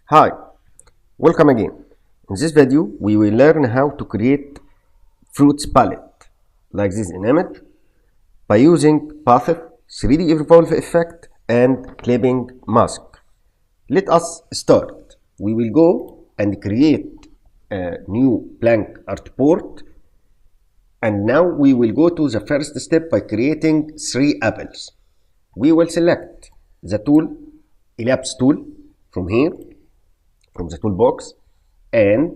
Hi, welcome again. In this video, we will learn how to create fruits palette like this in image by using path, 3D Revolve effect and clipping mask. Let us start. We will go and create a new blank artboard, and now we will go to the first step by creating 3 apples. We will select the tool, ellipse tool, from here, from the toolbox, and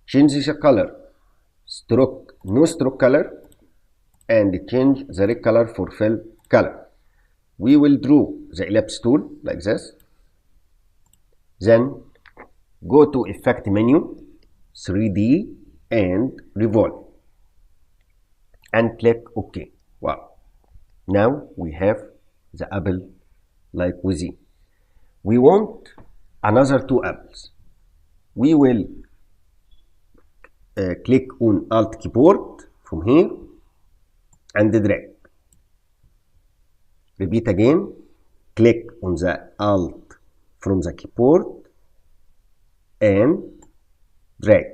change the color, stroke, no stroke color, and change the red color for fill color. We will draw the ellipse tool like this, then go to effect menu, 3D and revolve, and click OK. Wow, now we have the apple like we see. We want another 2 apples. We will click on Alt keyboard from here and drag. Repeat again, click on the Alt from the keyboard and drag.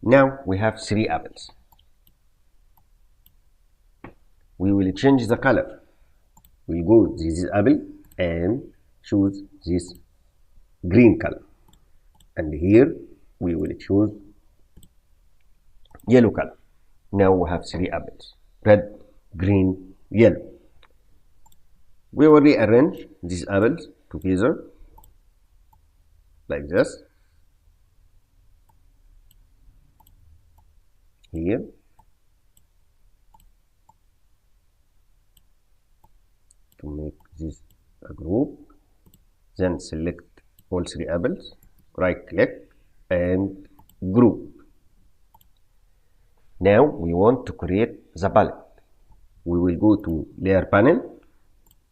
Now we have 3 apples. We will change the color. We'll go to this apple and choose this green color, and here we will choose yellow color. Now we have 3 apples, red, green, yellow. We will rearrange these apples together like this. Here to make this a group, then select all 3 apples, right click and group. Now we want to create the palette. We will go to layer panel,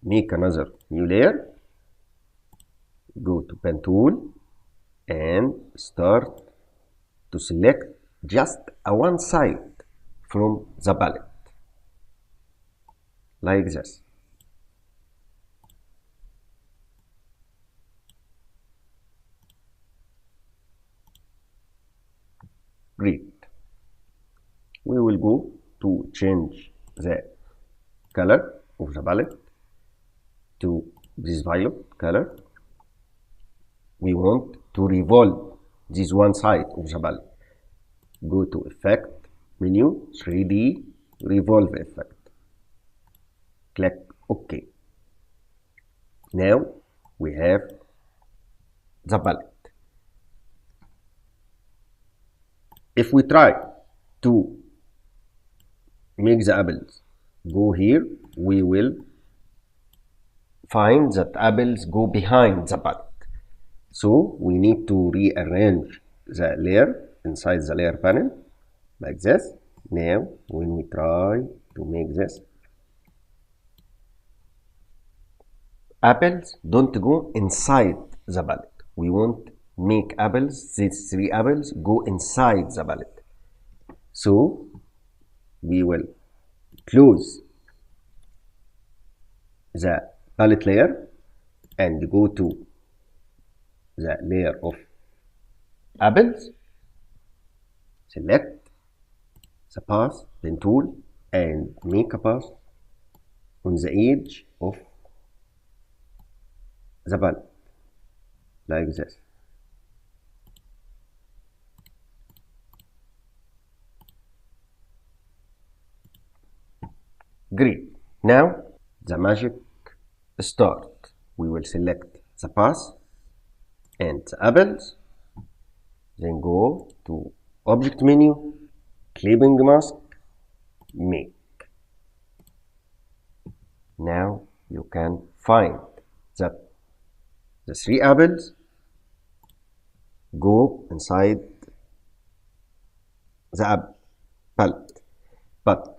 make another new layer, go to pen tool and start to select just one side from the palette like this. Great. We will go to change the color of the palette to this violet color. We want to revolve this one side of the palette. Go to effect menu, 3D revolve effect. Click OK. Now we have the palette. If we try to make the apples go here, we will find that apples go behind the palette. So we need to rearrange the layer inside the layer panel like this. Now when we try to make this, apples don't go inside the palette. We want make apples, these 3 apples go inside the palette. So we will close the palette layer and go to the layer of apples, select the path, pen tool, and make a path on the edge of the palette like this. Great. Now the magic start. We will select the path and the apples, then go to object menu, clipping mask, make. Now you can find that the 3 apples go inside the palette, but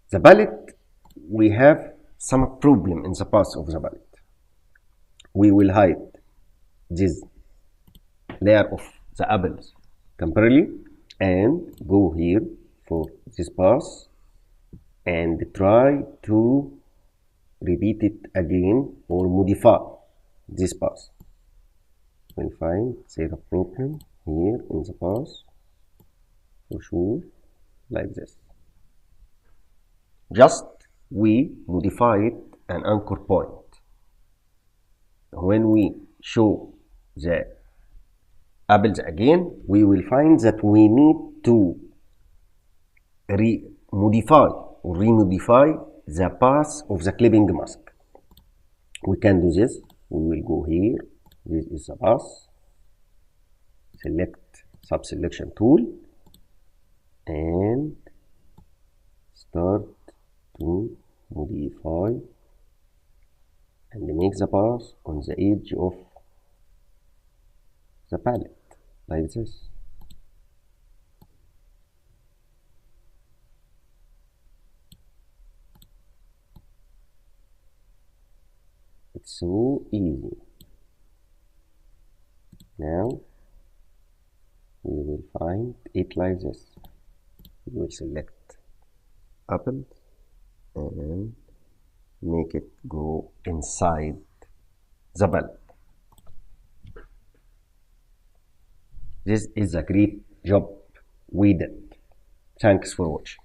the palette, we have some problem in the path of the palette. We will hide this layer of the apples temporarily and go here for this path and try to repeat it again or modify this path. we'll find zero problem here in the path for sure, like this. Just we modified an anchor point. When we show the apples again, we will find that we need to remodify the path of the clipping mask. We can do this. We will go here. This is the path. Select sub-selection tool and start to modify and make the path on the edge of the palette like this. It's so easy. Now we will find it like this. We will select apple and make it go inside the palette. This is a great job we did. Thanks for watching.